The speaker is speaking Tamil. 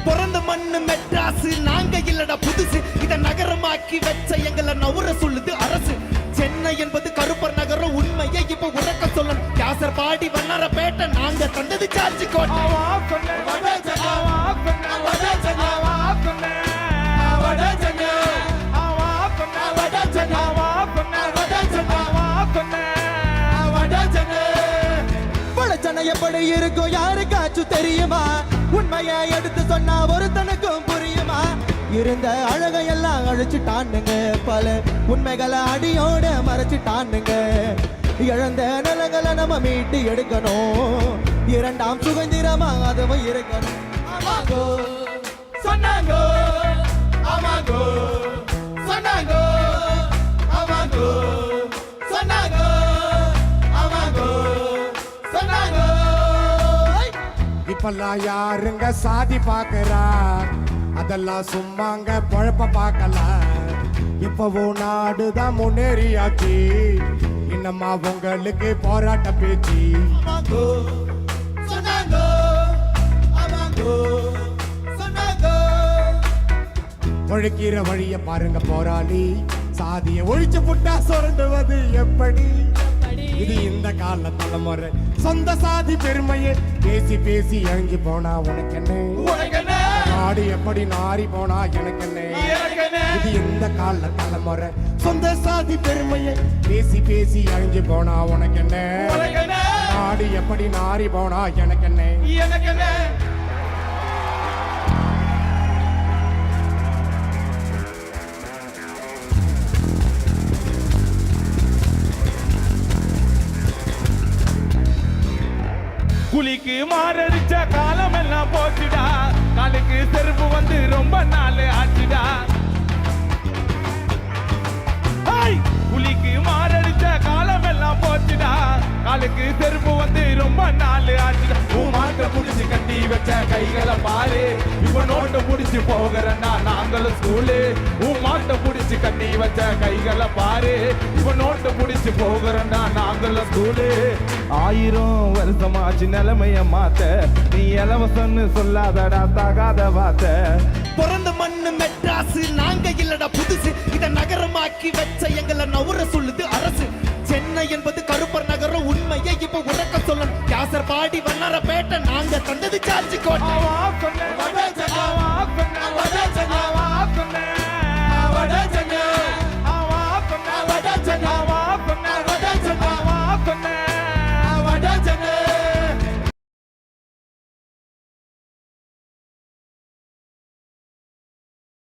பிறந்த மண்ணு மெட்ராஸ் நாங்க இல்லடா புதுசு இத நகரமாக்கி வச்ச எங்களை நவுற சொல்லுது அரசு சென்னை என்பது கருப்பர் நகரம் உண்மையை இப்ப உறக்க சொல்லணும் யாசர் பாடி வண்ணார பேட்டை நாங்க தந்தது சார்ஜ் கோட்டை எப்படி இருக்கும் யாருக்காச்சும் தெரியுமா உண்மையை எடுத்து சொன்னா ஒருத்தனுக்கும் புரியுமா இருந்த அழகையெல்லாம் அழிச்சுட்டானுங்க பல உண்மைகளை அடியோட மறைச்சிட்டானுங்க இழந்த நிலங்களை நம்ம மீட்டு எடுக்கணும் இரண்டாம் சுதந்திரமா அதுவும் இருக்கணும் ஆமாங்கோ சொன்னாங்கோ ஆமாங்கோ சொன்னாங்கோ ஆமாங்கோ சொன்னாங்கோ ஆமாங்கோ சொன்னாங்கோ இப்பெல்லாம் யாருங்க சாதி பாக்குறா அதெல்லாம் சும்மாங்க பொழப்ப பார்க்கலாம் இப்பவும் நாடுதான் முன்னேறியாச்சு இன்னமா உங்களுக்கு போராட்ட பேச்சு ஒழிக்கிற வழிய பாருங்க போராளி சாதிய ஒழிச்சு புட்டா சுரண்டுவது எப்படி இது இந்த கால தலைமுறை சொந்த சாதி பெருமையை பேசி பேசி இறங்கி போனா உனக்கு என்ன நாடு எப்படி நாரி போனா எனக்கு என்ன இது இந்த கால தலைமுறை சொந்த சாதி பெருமையை பேசி பேசி இறங்கி போனா உனக்கு என்ன நாடு எப்படி நாரி போனா எனக்கு என்ன குளிக்கு மாரடிச்ச காலம் எல்லாம் போச்சுடா காலுக்கு செருப்பு வந்து ரொம்ப நாள் ஆச்சுடா குளிக்கு மாரடிச்ச காலம் எல்லாம் போச்சுடா காலுக்கு செருப்பு வந்து ரொம்ப நாள் ஆச்சுடா மாட்ட புடிச்சு கட்டி வச்ச கைகளை பாரு இப்ப நோட்ட புடிச்சு போகிறன்னா நாங்களும் ஸ்கூலு மாட்ட புடிச்சு கட்டி வச்ச கைகளை பாரு இப்ப நோட்ட புடிச்சு போகிறன்னா நாங்களும் ஸ்கூலு 1000 வருஷமாச்சு நிலைமைய மாத்த நீ இலவசன்னு சொல்லாதடா தகாத வார்த்தை பிறந்த மண்ணு மெட்ராஸ் நாங்க இல்லடா புதுசு இத நகரமாக்கி வச்ச எங்களை நவுற சொல்லுது அரசு சென்னை என்பது கருப்பர் நகரம் உண்மையை இப்ப உறக்க சொல்லணும் யாசர் பாடி வண்ணார பேட்டை நாங்க தந்தது சார்ஜ் கோட்டை